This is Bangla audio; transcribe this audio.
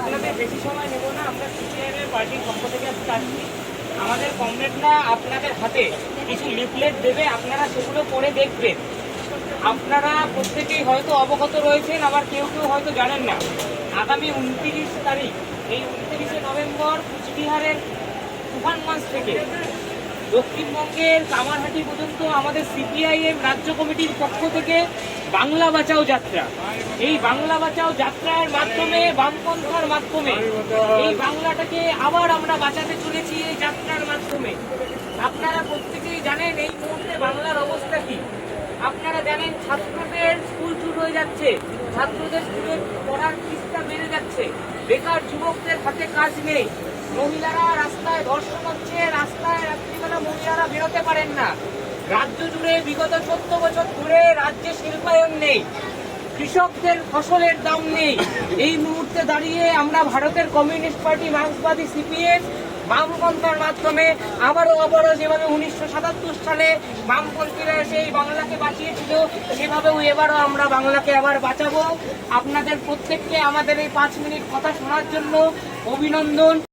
আপনাদের বেশি সময় নেব না। আমরা সিপিআইএম এর পার্টির পক্ষ থেকে আসছি। আমাদের কমরেডরা আপনাদের হাতে কিছু লিফলেট দেবে, আপনারা সেগুলো পড়ে দেখবেন। আপনারা প্রত্যেকেই হয়তো অবগত রয়েছেন, আবার কেউ কেউ হয়তো জানেন না। আগামী 29 তারিখ, এই 29শে নভেম্বর কুচবিহারের তুফানগঞ্জ থেকে দক্ষিণবঙ্গের কামারহাটি পর্যন্ত আমাদের সিপিআইএম রাজ্য কমিটির পক্ষ থেকে বাংলা বাঁচাও যাত্রা। এই বাংলা বাঁচাও যাত্রার মাধ্যমে, বামপন্থার মাধ্যমে এই বাংলাটাকে আবার আমরা বাঁচাতে চলেছি এই যাত্রার মাধ্যমে। আপনারা প্রত্যেকেই জানেন এই মুহূর্তে বাংলার অবস্থা কি। আপনারা জানেন ছাত্রদের স্কুল ছুট হয়ে যাচ্ছে, ছাত্রদের স্কুলে পড়ার ফিসটা বেড়ে যাচ্ছে, বেকার যুবকদের হাতে কাজ নেই, মহিলারা রাস্তায় ধর্ষণ হচ্ছে, রাস্তায় রাত্রিবেলা মহিলারা বেরোতে পারেন না। রাজ্য জুড়ে বিগত 14 বছর ধরে রাজ্যে শিল্পায়ন নেই, কৃষকদের ফসলের দাম নেই। এই মুহূর্তে দাঁড়িয়ে আমরা ভারতের কমিউনিস্ট পার্টি, মার্ক্সবাদী সিপিএম, বামপন্থার মাধ্যমে আবারও যেভাবে 1977 সালে বামপন্থীরা এসে এই বাংলাকে বাঁচিয়েছিল, সেভাবেও এবারও আমরা বাংলাকে আবার বাঁচাবো। আপনাদের প্রত্যেককে আমাদের এই 5 মিনিট কথা শোনার জন্য অভিনন্দন।